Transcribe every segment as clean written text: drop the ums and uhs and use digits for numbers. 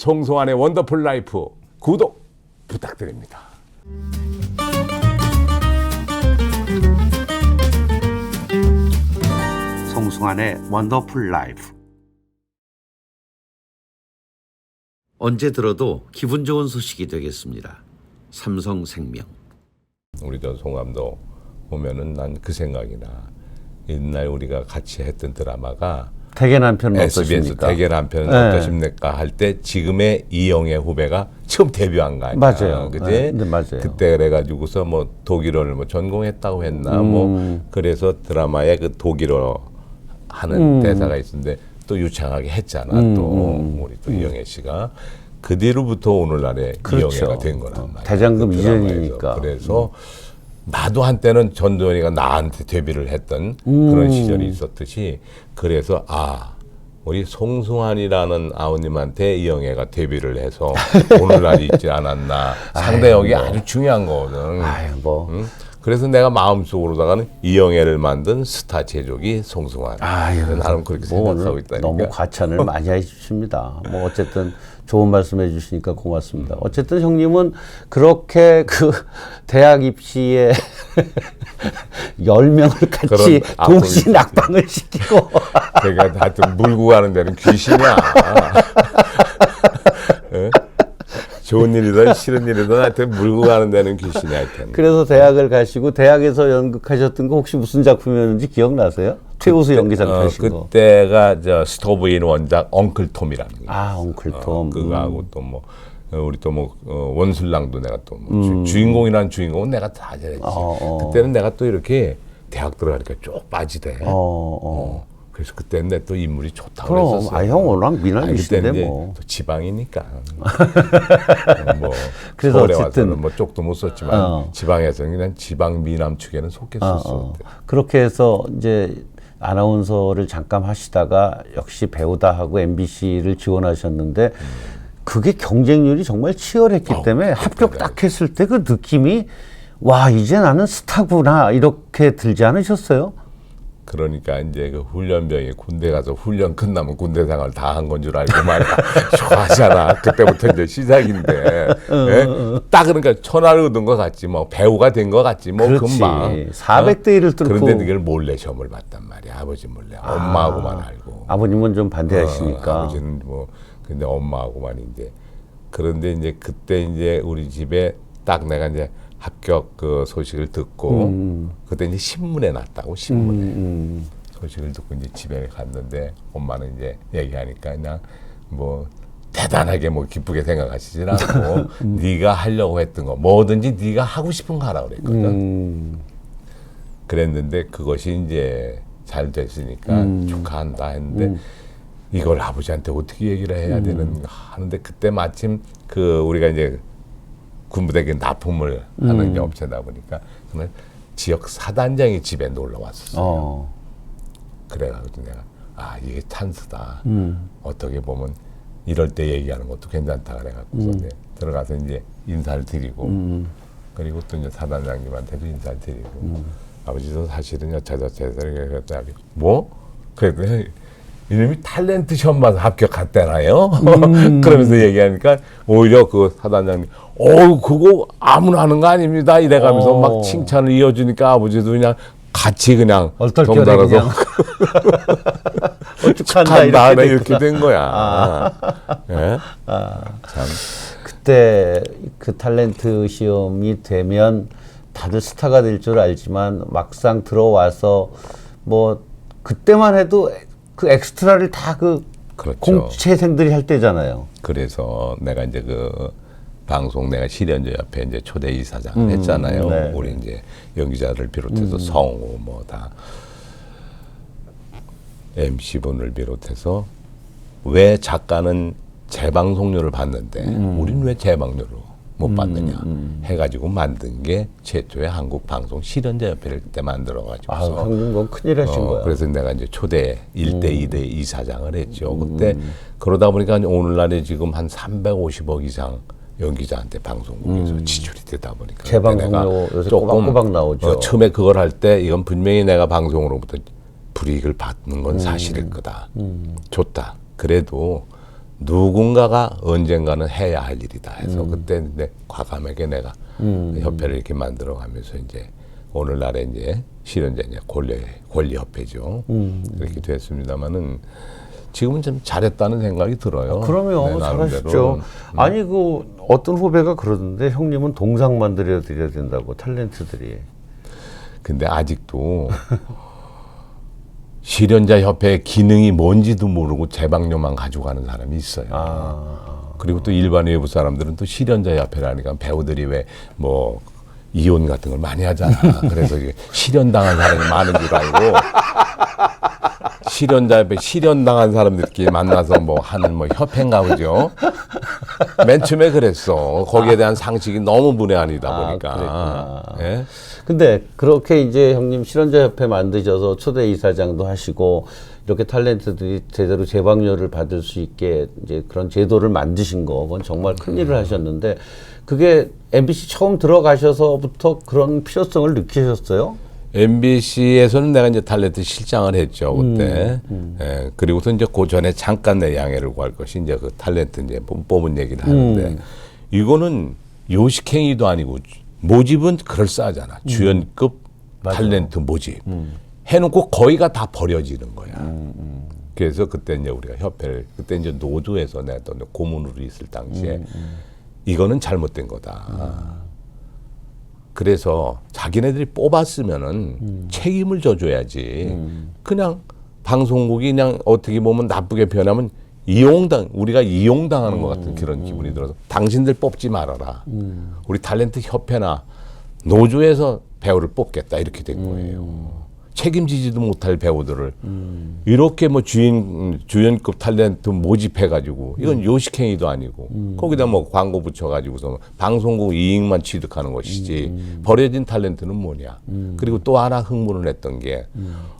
송송환의 원더풀 라이프 구독 부탁드립니다. 송송환의 원더풀 라이프. 언제 들어도 기분 좋은 소식이 되겠습니다. 삼성생명. 우리 저 송감도 보면은 난 그 생각이 나. 옛날 우리가 같이 했던 드라마가 대개 남편은 SBS 어떠십니까? 대개 남편은 네. 어떠십니까 할 때 지금의 이영애 후배가 처음 데뷔한 거 아니야? 맞아요. 그지? 네, 근데 맞아요. 그때 그래가지고서 뭐 독일어를 뭐 전공했다고 했나 뭐 그래서 드라마에 그 독일어 하는 대사가 있었는데 또 유창하게 했잖아. 또 우리 또 이영애 씨가 그 뒤로부터 오늘날에 그렇죠. 이영애가 된 거란 말이야. 대장금 그 드라마에서. 이전이니까. 그래서 나도 한때는 전도연이가 나한테 데뷔를 했던 그런 시절이 있었듯이 그래서 우리 송승환이라는 아버님한테 이영애가 데뷔를 해서 오늘날이 있지 않았나. 상대 여기 아주 중요한 거거든. 응? 그래서 내가 마음속으로다가는 이영애를 만든 스타 제조기 송승환. 나는 그렇게 생각하고 있다니까. 너무 과찬을 많이 해주십니다. 뭐 어쨌든 좋은 말씀해 주시니까 고맙습니다. 어쨌든 형님은 그렇게 그 대학 입시에 10명을 같이 동시 낙방을 시키고 그러니까 하여튼 물고 가는 데는 귀신이야. 예? 좋은 일이든 싫은 일이든 하여튼 물고 가는 데는 귀신이 하여튼. 그래서 대학을 가시고 대학에서 연극하셨던 거 혹시 무슨 작품이었는지 기억나세요? 최우수 연기상 타신 거. 그때가 저 스토브인 원작 엉클 톰이라는 게. 엉클 톰. 그거하고 또 뭐 우리 또 뭐 원술랑도 내가 또 뭐 주인공이란 주인공은 내가 다 잘했지. 그때는 내가 또 이렇게 대학 들어가니까 쭉 빠지대. 그래서 그때는 내 또 인물이 좋다고 그럼 그랬었어. 형 워낙 미남이신데 그때는 뭐. 또 지방이니까. 뭐 그래서 서울에 어쨌든 와서는 뭐 쪽도 못 썼지만 지방에서는 그냥 지방 미남 축에는 속했었어. 그렇게 해서 이제 아나운서를 잠깐 하시다가 역시 배우다 하고 MBC를 지원하셨는데 그게 경쟁률이 정말 치열했기 때문에 합격 딱 했을 때 그 느낌이 와 이제 나는 스타구나 이렇게 들지 않으셨어요? 그러니까 이제 그 훈련병이 군대 가서 훈련 끝나면 군대 생활 다 한 건 줄 알고 말이야. 좋아하잖아. 그때부터 이제 시작인데. 예? 딱 그러니까 천하를 얻은 것 같지 뭐 배우가 된 것 같지 뭐 그렇지. 금방. 400대 1을 뚫고. 그런데 이걸 몰래 시험을 봤단 말이야. 아버지 몰래. 엄마하고만 알고. 아버님은 좀 반대하시니까. 아버지는 뭐 근데 엄마하고만 이제. 그런데 이제 그때 이제 우리 집에 딱 내가 이제 합격 그 소식을 듣고 그때 이제 신문에 났다고 신문에 소식을 듣고 이제 집에 갔는데 엄마는 이제 얘기하니까 그냥 뭐 대단하게 뭐 기쁘게 생각하시진 않고 네가 하려고 했던 거 뭐든지 네가 하고 싶은 거 하라 그랬거든. 그랬는데 그것이 이제 잘 됐으니까 축하한다 했는데 이걸 아버지한테 어떻게 얘기를 해야 되는가 하는데 그때 마침 그 우리가 이제 군부대 납품을 하는 업체다 보니까 정말 지역 사단장이 집에 놀러 왔었어요. 그래가지고 내가 이게 찬스다. 어떻게 보면 이럴 때 얘기하는 것도 괜찮다 그래갖고서 들어가서 이제 인사를 드리고 그리고 또 이제 사단장님한테도 인사를 드리고 아버지도 사실은 여차저차 해서 이렇게 뭐? 그랬더니 이놈이 탤런트 시험 봐서 합격했대나요? 그러면서 얘기하니까 오히려 그 사단장님 그거 아무나 하는 거 아닙니다 이래가면서 막 칭찬을 이어주니까 아버지도 그냥 같이 그냥 얼떨결에 그냥 축하한다 이렇게 된 거야. 예? 참. 그때 그 탤런트 시험이 되면 다들 스타가 될 줄 알지만 막상 들어와서 뭐 그때만 해도 그 엑스트라를 다 그 그렇죠. 공채생들이 할 때잖아요. 그래서 내가 이제 그 방송 내가 실현조협회 이제 초대 이사장을 했잖아요. 네. 우리 이제 연기자를 비롯해서 성우 뭐 다 MC분을 비롯해서 왜 작가는 재방송료를 받는데 우리는 왜 재방료를 못 받느냐 해가지고 만든 게 최초의 한국방송 실현자협회를 그때 만들어가지고서 형님 뭐 큰일 하신 거야. 그래서 내가 이제 초대 1대 2대 이사장을 했죠. 그때 그러다 보니까 오늘날에 지금 한 350억 이상 연기자한테 방송국에서 지출이 되다 보니까 재방송료 요새 꼬박꼬박 나오죠. 처음에 그걸 할 때 이건 분명히 내가 방송으로부터 불이익을 받는 건 사실일 거다. 좋다. 그래도 누군가가 언젠가는 해야 할 일이다 해서 그때 이제 과감하게 내가 협회를 이렇게 만들어가면서 이제 오늘날에 이제 실현자 이제 권리협회죠. 그렇게 됐습니다만은 지금은 좀 잘했다는 생각이 들어요. 그러면 잘하셨죠. 아니 그 어떤 후배가 그러던데 형님은 동상 만들어 드려야 된다고 탤런트들이. 근데 아직도 실현자 협회의 기능이 뭔지도 모르고 제방료만 가져가는 사람이 있어요. 그리고 또 일반 외부 사람들은 또 실현자 협회라니까 배우들이 왜 뭐 이혼 같은 걸 많이 하잖아. 그래서 이게 실현당한 사람이 많은 줄 알고 실현자 협회 실현당한 사람들끼리 만나서 뭐 하는 뭐 협회인가 보죠. 맨 처음에 그랬어. 거기에 대한 상식이 너무 문외한이다 보니까. 예? 근데 그렇게 이제 형님 실현자 협회 만드셔서 초대 이사장도 하시고 이렇게 탤런트들이 제대로 제방료를 받을 수 있게 이제 그런 제도를 만드신 거, 그건 정말 큰 일을 하셨는데 그게 MBC 처음 들어가셔서부터 그런 필요성을 느끼셨어요? MBC에서는 내가 이제 탤런트 실장을 했죠 그때. 예, 그리고서 이제 그 전에 잠깐 내 양해를 구할 것이 이제 그 탤런트 이제 뽑은 얘기를 하는데 이거는 요식행위도 아니고 모집은 그럴싸하잖아. 주연급 탤런트 모집 해놓고 거기가 다 버려지는 거야. 그래서 그때 이제 우리가 협회를 그때 이제 노조에서 내가 또 고문으로 있을 당시에 이거는 잘못된 거다. 그래서 자기네들이 뽑았으면은 책임을 져줘야지. 그냥 방송국이 그냥 어떻게 보면 나쁘게 표현하면 우리가 이용당하는 것 같은 그런 기분이 들어서 당신들 뽑지 말아라. 우리 탤런트 협회나 노조에서 배우를 뽑겠다 이렇게 된 거예요. 책임지지도 못할 배우들을 이렇게 뭐 주연급 탤런트 모집해가지고 이건 요식행위도 아니고 거기다 뭐 광고 붙여가지고서 방송국 이익만 취득하는 것이지 버려진 탤런트는 뭐냐. 그리고 또 하나 흥분을 했던 게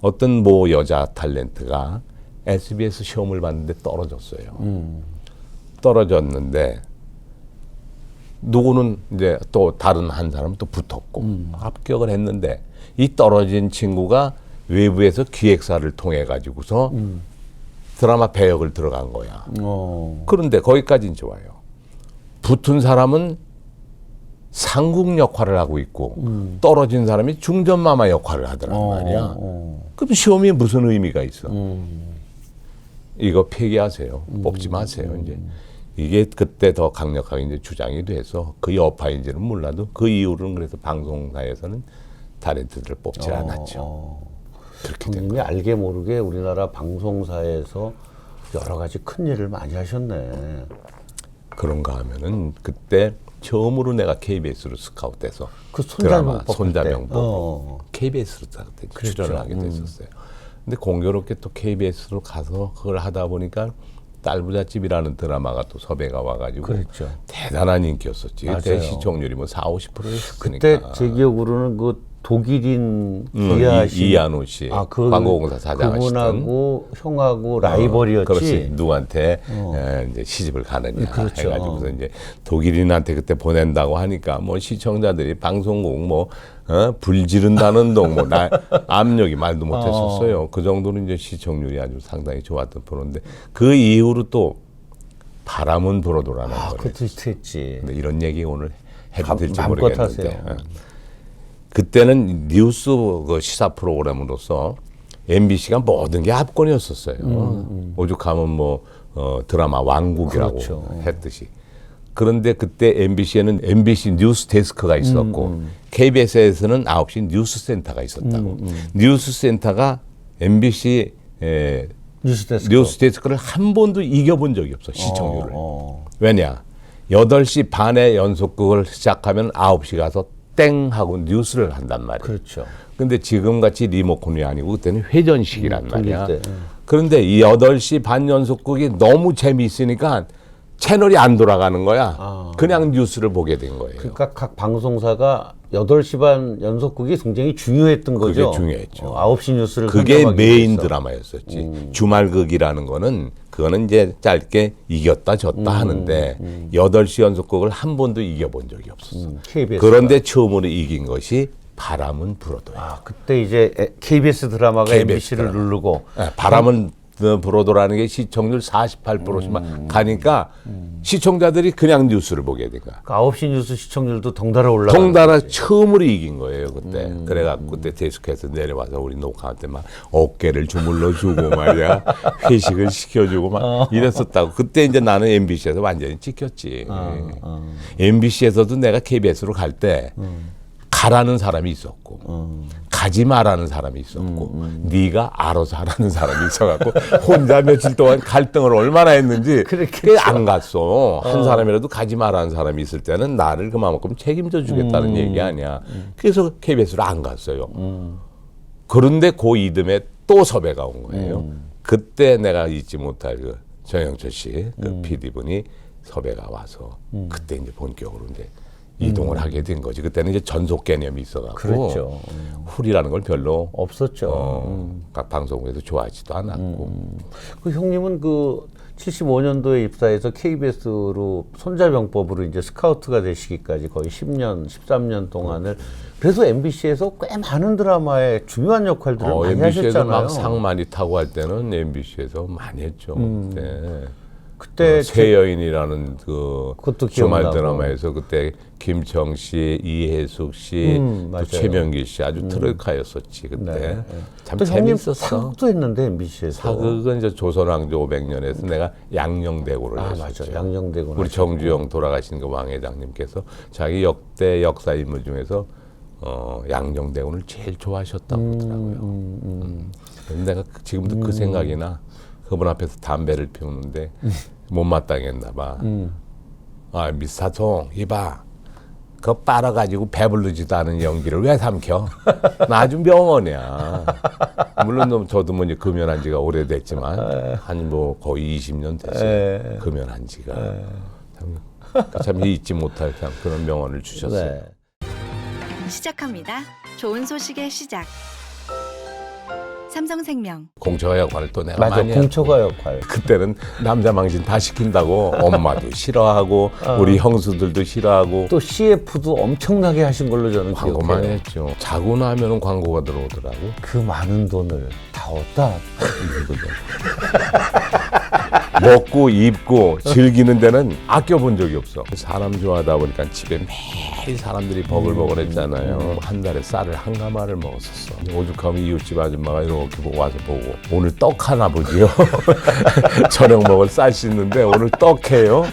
어떤 뭐 여자 탤런트가 SBS 시험을 봤는데 떨어졌어요. 떨어졌는데 누구는 이제 또 다른 한 사람은 또 붙었고 합격을 했는데 이 떨어진 친구가 외부에서 기획사를 통해 가지고서 드라마 배역을 들어간 거야. 그런데 거기까지는 좋아요. 붙은 사람은 상국 역할을 하고 있고 떨어진 사람이 중전마마 역할을 하더란 말이야. 그럼 시험이 무슨 의미가 있어? 이거 폐기하세요. 뽑지 마세요. 이제 이게 그때 더 강력하게 이제 주장이 돼서 그 여파인지는 몰라도 그 이후로는 그래서 방송사에서는 탤런트들을 뽑지 않았죠. 그렇게 된 형님이 알게 모르게 우리나라 방송사에서 여러 가지 큰 일을 많이 하셨네. 그런가 하면은 그때 처음으로 내가 KBS로 스카웃돼서 그 드라마 손자병법 손자병법 KBS로 그때 출연을 하게 됐었어요. 근데 공교롭게 또 KBS로 가서 그걸 하다 보니까 딸부잣집이라는 드라마가 또 섭외가 와가지고 그랬죠. 대단한 인기였었지. 그때 맞아요. 시청률이 뭐 40~50%였으니까. 그때 제 기억으로는 그 독일인 이한호 씨 광고공사 사장하시던 그분하고 형하고 라이벌이었지. 그렇지. 누구한테 이제 시집을 가느냐 그렇죠. 해가지고서 이제 독일인한테 그때 보낸다고 하니까 뭐 시청자들이 방송국 뭐 불 지른다는 동 뭐 압력이 말도 못했었어요. 그 정도는 이제 시청률이 아주 상당히 좋았던 프로인데 그 이후로 또 바람은 불어도라는 거예요. 그것도 했지. 근데 이런 얘기 오늘 해도 될지 마음껏 모르겠는데 하세요. 그때는 뉴스 그 시사 프로그램으로서 MBC가 모든 게 압권이었었어요. 오죽하면 뭐 드라마 왕국이라고 그렇죠. 했듯이. 그런데 그때 MBC에는 MBC 뉴스 데스크가 있었고 KBS에서는 9시 뉴스 센터가 있었다고. 뉴스 센터가 MBC 뉴스 데스크를 한 번도 이겨본 적이 없어, 시청률을. 왜냐? 8시 반에 연속극을 시작하면 9시 가서 땡 하고 뉴스를 한단 말이에요. 그렇죠. 근데 지금같이 리모컨이 아니고 그때는 회전식이란 말이야. 때. 그런데 이 8시 반 연속극이 너무 재미있으니까 채널이 안 돌아가는 거야. 그냥 뉴스를 보게 된 거예요. 그러니까 각 방송사가 8시 반 연속극이 굉장히 중요했던 거죠. 그게 중요했죠. 9시 뉴스를 그게 메인 위해서. 드라마였었지. 주말극이라는 그거는 이제 짧게 이겼다 졌다 하는데 8시 연속극을 한 번도 이겨본 적이 없었어. KBS 가. 그런데 처음으로 이긴 것이 바람은 불어도예요. 그때 이제 KBS 드라마가 KBS MBC를 드라마. 누르고 바람은 브로더라는 게 시청률 48%만 가니까 시청자들이 그냥 뉴스를 보게 된 거야. 그 9시 뉴스 시청률도 덩달아 올라가. 덩달아 처음으로 이긴 거예요 그때. 그래갖고 그때 데스크에서 내려와서 우리 녹화할 때 막 어깨를 주물러주고 말이야 회식을 시켜주고 막 이랬었다고. 그때 이제 나는 MBC에서 완전히 찍혔지. MBC에서도 내가 KBS로 갈 때 가라는 사람이 있었고 가지 마라는 사람이 있었고 네가 알아서 하라는 사람이 있어갖고 혼자 며칠 동안 갈등을 얼마나 했는지 그게 안 갔어. 한 사람이라도 가지 마라는 사람이 있을 때는 나를 그만큼 책임져 주겠다는 얘기 아니야. 그래서 KBS로 안 갔어요. 그런데 그 이듬해 또 섭외가 온 거예요. 그때 내가 잊지 못할 그 정영철 씨, 그 PD분이 섭외가 와서 그때 이제 본격으로 이제 이동을 하게 된 거지. 그때는 이제 전속 개념이 있어갖고 그랬죠. 훌이라는 걸 별로 없었죠. 각 방송국에서 좋아하지도 않았고. 그 형님은 그 75년도에 입사해서 KBS로 손자병법으로 이제 스카우트가 되시기까지 거의 10년, 13년 동안을 그래서 MBC에서 꽤 많은 드라마에 중요한 역할들을 많이 MBC에서 하셨잖아요. 막 상 많이 타고 할 때는 MBC에서 많이 했죠. 그때 새 여인이라는 그 그것도 주말 기억나고. 드라마에서 그때 김청 씨, 이혜숙 씨, 또 맞아요. 최명기 씨 아주 트로이카였었지 그때. 참 또 형님 재밌었어. 사극도 했는데 MBC에서. 사극은 이제 조선왕조 500년에서 내가 양녕대고를 했었죠. 맞아. 양녕대고. 우리 정주영 돌아가신 그 왕 회장님께서 자기 역대 역사 인물 중에서 양녕대군을 제일 좋아하셨다고 그러더라고요. 근데 내가 지금도 그 생각이 나. 그분 앞에서 담배를 피우는데 못마땅했나 봐. 아, 미사총 이봐. 그거 빨아가지고 배부르지도 않은 연기를 왜 삼켜? 나 아주 명언이야. 물론 저도 뭐 이제 금연한 지가 오래됐지만 한 뭐 거의 20년 됐어요. 금연한 지가. 참 잊지 못할 참 그런 명언을 주셨어요. 네. 시작합니다. 좋은 소식의 시작. 삼성생명. 공처가 역할을 또 내가 맞아. 많이 했고. 공초가 역할. 그때는 남자 망신 다 시킨다고 엄마도 싫어하고 우리 형수들도 싫어하고 또 CF도 엄청나게 하신 걸로 저는 광고만 기억해요. 했죠. 자고 나면은 광고가 들어오더라고. 그 많은 돈을 다 어디다 먹고 입고 즐기는 데는 아껴본 적이 없어. 사람 좋아하다 보니까 집에 매일 사람들이 버글버글했잖아요. 한 달에 쌀을 한 가마를 먹었었어. 오죽하면 이웃집 아줌마가 이렇게 와서 보고 오늘 떡 하나 보지요. 저녁 먹을 쌀 씻는데 오늘 떡 해요.